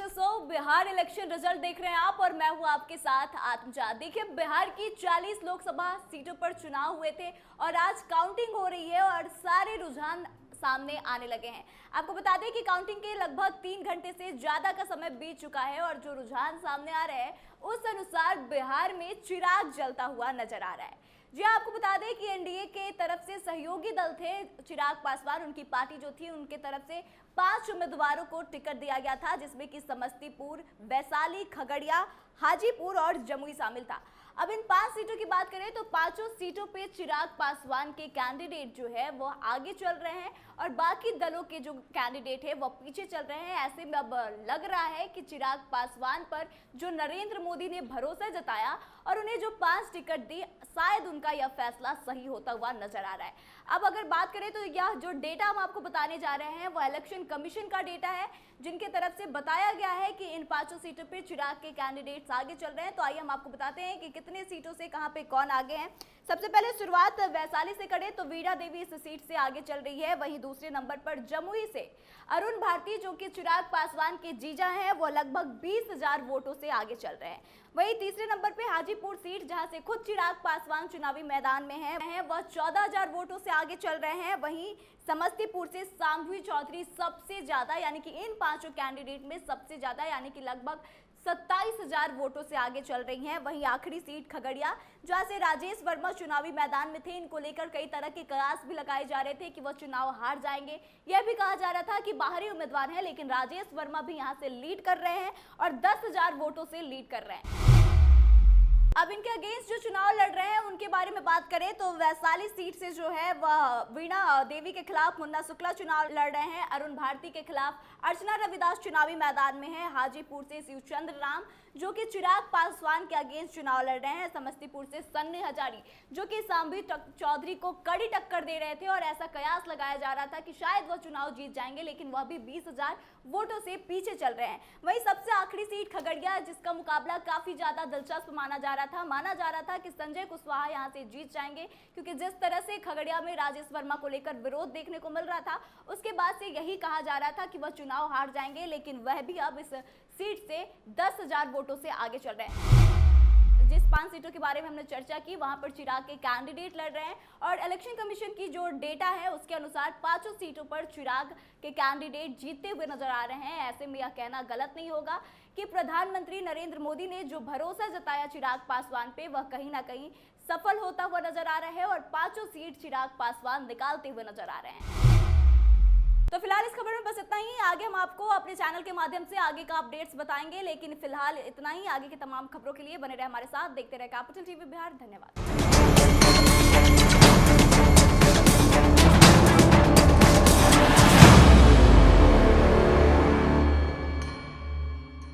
Show Bihar election result देख रहे हैं आप और मैं हूं आपके साथ आत्मजा। देखिए, बिहार की 40 लोकसभा सीटों पर चुनाव हुए थे और आज काउंटिंग हो रही है और सारे रुझान सामने आने लगे हैं। आपको बता दें कि काउंटिंग के लगभग 3 घंटे से ज्यादा का समय बीत चुका है और जो रुझान सामने आ रहे हैं उस अनुसार बिहार में चिराग जलता हुआ नजर आ रहा है। जी आपको बता दें कि एनडीए के तरफ से सहयोगी दल थे चिराग पासवान, उनकी पार्टी जो थी उनके तरफ से 5 उम्मीदवारों को टिकट दिया गया था, जिसमें कि समस्तीपुर, वैशाली, खगड़िया, हाजीपुर और जमुई शामिल था। अब इन 5 सीटों की बात करें तो 5 सीटों पे चिराग पासवान के कैंडिडेट जो है वो आगे चल रहे हैं और बाकी दलों के जो कैंडिडेट है वो पीछे चल रहे हैं। ऐसे में अब लग रहा है कि चिराग पासवान पर जो नरेंद्र मोदी ने भरोसा जताया और उन्हें जो 5 टिकट दी, शायद उनका यह फैसला सही होता हुआ नजर आ रहा है। अब अगर बात करें तो यह जो डेटा हम आपको बताने जा रहे हैं वो इलेक्शन कमीशन का डेटा है, जिनके तरफ से बताया गया है कि इन 5 सीटों पर चिराग के कैंडिडेट्स आगे चल रहे हैं। तो आइए हम आपको बताते हैं कि कितने सीटों से कहां पे कौन आगे हैं। सबसे पहले शुरुआत वैशाली से करें तो वीणा देवी इस सीट से आगे चल रही है। वहीं दूसरे नंबर पर जमुई से अरुण भारती, जो कि चिराग पासवान के जीजा हैं, वो लगभग 20,000 वोटों से आगे चल रहे हैं। वहीं तीसरे नंबर पे हाजीपुर सीट, जहां से खुद चिराग पासवान चुनावी मैदान में हैं, वह 14,000 वोटों से आगे चल रहे हैं। वहीं समस्तीपुर से शांभवी चौधरी सबसे ज्यादा, यानी कि इन 5 कैंडिडेट में सबसे ज्यादा, यानी कि लगभग 27,000 वोटों से आगे चल रही हैं। वहीं आखिरी सीट खगड़िया, जहां से राजेश वर्मा चुनावी मैदान में थे, इनको लेकर कई तरह के कयास भी लगाए जा रहे थे कि वो चुनाव हार जाएंगे। यह भी कहा जा रहा था कि बाहरी उम्मीदवार हैं, लेकिन राजेश वर्मा भी यहां से लीड कर रहे हैं और 10,000 वोटों से लीड कर रहे हैं। अब इनके अगेंस्ट जो चुनाव लड़ रहे हैं उनके बारे में बात करें तो वैशाली सीट से जो है वह वीणा देवी के खिलाफ मुन्ना शुक्ला चुनाव लड़ रहे हैं। अरुण भारती के खिलाफ अर्चना रविदास चुनावी मैदान में है। हाजीपुर से शिवचंद्र राम, जो कि चिराग पासवान के अगेंस्ट चुनाव लड़ रहे हैं। समस्तीपुर से सन्नी हजारी, जो कि शांभवी चौधरी को कड़ी टक्कर दे रहे थे और ऐसा कयास लगाया जा रहा था कि शायद वह चुनाव जीत जाएंगे, लेकिन वह भी 20,000 वोटों से पीछे चल रहे हैं। वहीं सबसे आखिरी सीट खगड़िया, जिसका मुकाबला काफी ज्यादा दिलचस्प माना जा रहा था कि संजय कुशवाहा यहां से जीत जाएंगे, क्योंकि जिस तरह से खगड़िया में राजेश वर्मा को लेकर विरोध देखने को मिल रहा था, उसके बाद से यही कहा जा रहा था कि वह चुनाव हार जाएंगे, लेकिन वह भी अब इस सीट से 10,000 वोटों से आगे चल रहे हैं। जिस 5 सीटों के बारे में हमने चर्चा की, वहां पर चिराग के कैंडिडेट लड़ रहे हैं और इलेक्शन कमीशन की जो डेटा है उसके अनुसार 5 सीटों पर चिराग के कैंडिडेट जीतते हुए नजर आ रहे हैं। ऐसे में यह कहना गलत नहीं होगा कि प्रधानमंत्री नरेंद्र मोदी ने जो भरोसा जताया चिराग पासवान पे, वह कहीं ना कहीं सफल होता हुआ नजर आ रहा है और 5 सीट चिराग पासवान निकालते हुए नजर आ रहे हैं। तो फिलहाल इस खबर में बस इतना ही। आगे हम आपको अपने चैनल के माध्यम से आगे का अपडेट्स बताएंगे, लेकिन फिलहाल इतना ही। आगे की तमाम खबरों के लिए बने रहे हमारे साथ, देखते रहे कैपिटल टीवी बिहार। धन्यवाद।